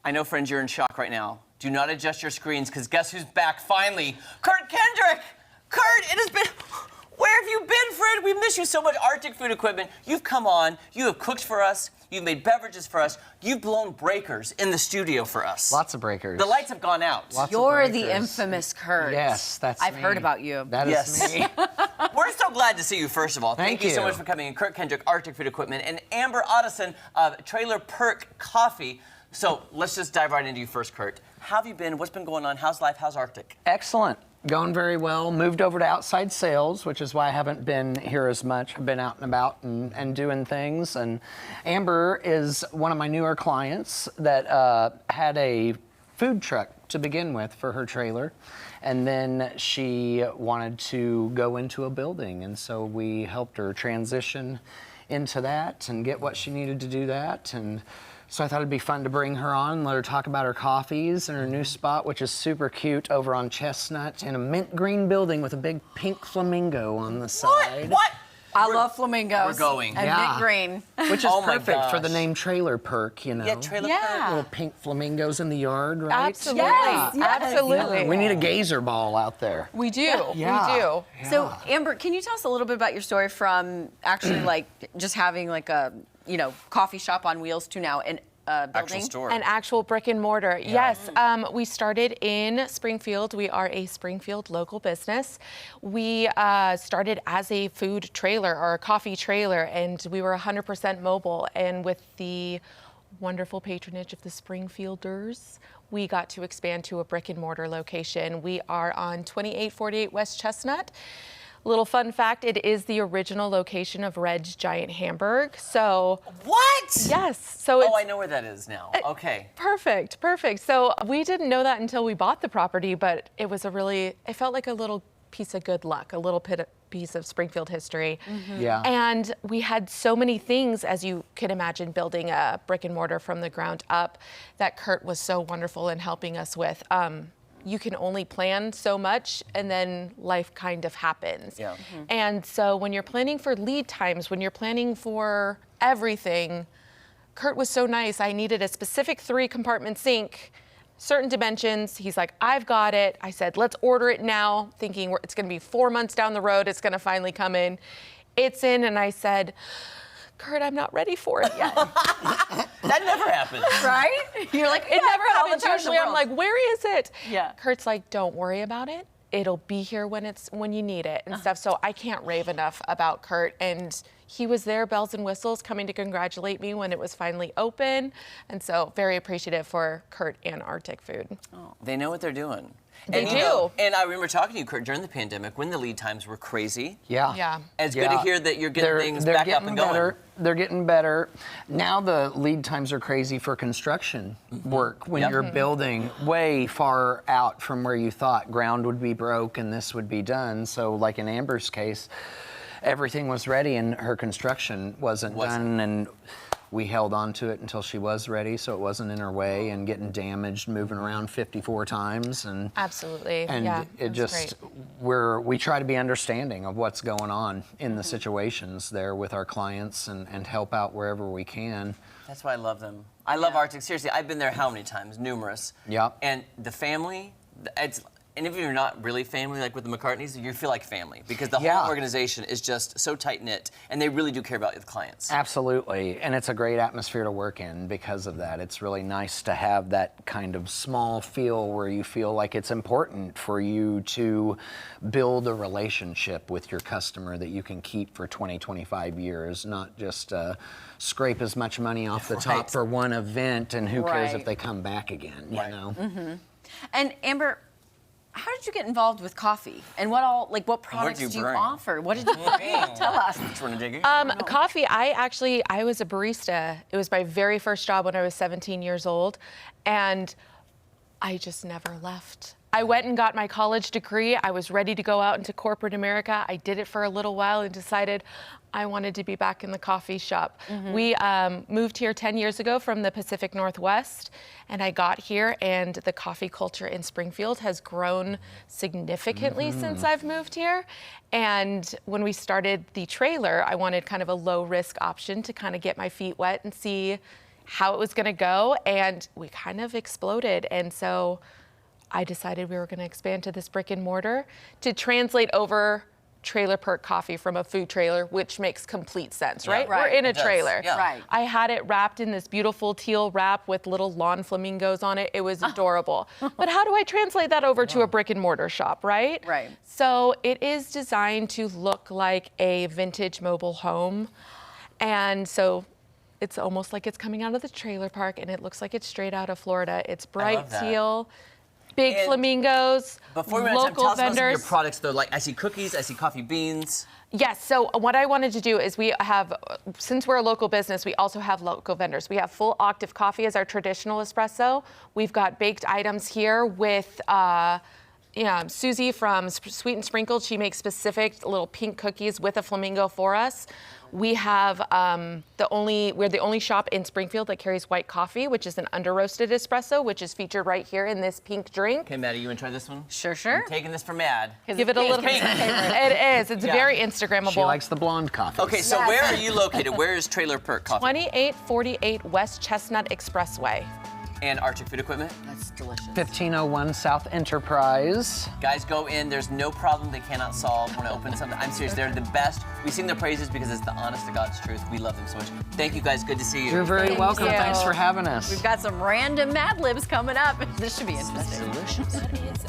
I know, friends, you're in shock right now. Do not adjust your screens, because guess who's back finally? Kurt Kendrick! Kurt, it has been... Where have you been, friend? We miss you so much. Arctic Food Equipment, you've come on, you have cooked for us, you've made beverages for us, you've blown breakers in the studio for us. Lots of breakers. The lights have gone out. You're the infamous Kurt. Yes, that's I've me. heard about you. That is me. We're so glad to see you, first of all. Thank you so much for coming in. Kurt Kendrick, Arctic Food Equipment, and Amber Otteson of Trailer Perk Coffee. So let's just dive right into you first, Kurt. How have you been? What's been going on? How's life? How's Arctic? Excellent. Going very well. Moved over to outside sales, which is why I haven't been here as much. I've been out and about and doing things. And Amber is one of my newer clients that had a food truck to begin with for her trailer. And then she wanted to go into a building. And so we helped her transition into that and get what she needed to do that. And so I thought it'd be fun to bring her on and let her talk about her coffees and her new spot, which is super cute, over on Chestnut in a mint green building with a big pink flamingo on the side. What? I love flamingos. We're going. And mint green. Which is Oh my perfect for the gosh. name Trailer Perk, you know. Yeah, Trailer Perk. Little pink flamingos in the yard, right? Absolutely. Yes, yes. Absolutely. We need a gazer ball out there. We do. Yeah. We do. Yeah. So, Amber, can you tell us a little bit about your story from actually like just having like a, coffee shop on wheels to now an building? Actual store. An actual brick and mortar. Yes. We started in Springfield. We are a Springfield local business. We started as a food trailer or a coffee trailer, and we were 100% mobile. And with the wonderful patronage of the Springfielders, we got to expand to a brick and mortar location. We are on 2848 West Chestnut. Little fun fact, it is the original location of Red's Giant Hamburg. So What? yes, so it's Oh, I know where that is now. Okay. perfect. So we didn't know that until we bought the property, but it was it felt like a little piece of good luck, a little piece of Springfield history. Yeah. And we had so many things, as you can imagine, building a brick and mortar from the ground up, that Kurt was so wonderful in helping us with. You can only plan so much, and then life kind of happens. Yeah. And so when you're planning for lead times, when you're planning for everything, Kurt was so nice. I needed a specific 3-compartment sink, certain dimensions. He's like, I've got it. I said, let's order it now, thinking it's gonna be 4 months down the road, it's gonna finally come in. It's in, and I said, Kurt, I'm not ready for it yet. That never happens. Right? You're like, It never happens. all the time in the Usually I'm world. like, where is it? Yeah. Kurt's like, don't worry about it. It'll be here when you need it and stuff. So I can't rave enough about Kurt. And he was there, bells and whistles, coming to congratulate me when it was finally open. And so very appreciative for Kurt and Arctic Food. They know what they're doing. They And, do. And I remember talking to you, Kurt, during the pandemic when the lead times were crazy. Yeah. Yeah. And it's good to hear that you're getting things back up and going. Better. They're getting better. Now the lead times are crazy for construction work when Yep. you're building way far out from where you thought ground would be broke and this would be done. So like in Amber's case, everything was ready and her construction wasn't done, and we held on to it until she was ready, so it wasn't in her way and getting damaged, moving around 54 times. And Absolutely. and yeah, it that's just, great. we try to be understanding of what's going on in the situations there with our clients and help out wherever we can. That's why I love them. I love Arctic. Seriously, I've been there how many times? Numerous. Yep. And the family, and if you're not really family, like with the McCartneys, you feel like family because the whole organization is just so tight-knit, and they really do care about the clients. Absolutely, and it's a great atmosphere to work in because of that. It's really nice to have that kind of small feel where you feel like it's important for you to build a relationship with your customer that you can keep for 20, 25 years, not just scrape as much money off the top for one event, and who cares if they come back again, you know? And Amber, how did you get involved with coffee? And what products do you offer? What did you bring? Tell us. Coffee, I was a barista. It was my very first job when I was 17 years old, and I just never left. I went and got my college degree. I was ready to go out into corporate America. I did it for a little while and decided I wanted to be back in the coffee shop. We moved here 10 years ago from the Pacific Northwest, and I got here, and the coffee culture in Springfield has grown significantly since I've moved here. And when we started the trailer, I wanted kind of a low-risk option to kind of get my feet wet and see how it was going to go, and we kind of exploded. And so I decided we were going to expand to this brick and mortar to translate over Trailer Perk coffee from a food trailer, which makes complete sense, right? Right. We're in a It does. trailer. Yeah. Right. I had it wrapped in this beautiful teal wrap with little lawn flamingos on it. It was adorable. But how do I translate that over to a brick and mortar shop, right? Right. So it is designed to look like a vintage mobile home. And so it's almost like it's coming out of the trailer park, and it looks like it's straight out of Florida. It's bright that. teal, big And flamingos, Before we run out of time, local tell us about some of your vendors. products, though. Like, I see cookies, I see coffee beans. Yes, so what I wanted to do is we have, since we're a local business, we also have local vendors. We have full octave coffee as our traditional espresso. We've got baked items here with Susie from Sweet and Sprinkled. She makes specific little pink cookies with a flamingo for us. We have we're the only shop in Springfield that carries white coffee, which is an under roasted espresso, which is featured right here in this pink drink. Okay, Maddie, you want to try this one? Sure. I'm taking this for Mad. Give it a little. pink. It is. It's Yeah. very Instagrammable. She likes the blonde coffee. Okay, so where are you located? Where is Trailer Perk Coffee? 2848 West Chestnut Expressway. And Arctic Food Equipment? That's delicious. 1501 South Enterprise. Guys, go in. There's no problem they cannot solve when I open something. I'm serious. They're the best. We sing their praises because it's the honest to God's truth. We love them so much. Thank you, guys. Good to see you. You're very Thank welcome. you. Thanks for having us. We've got some random Mad Libs coming up. This should be interesting. Delicious. That is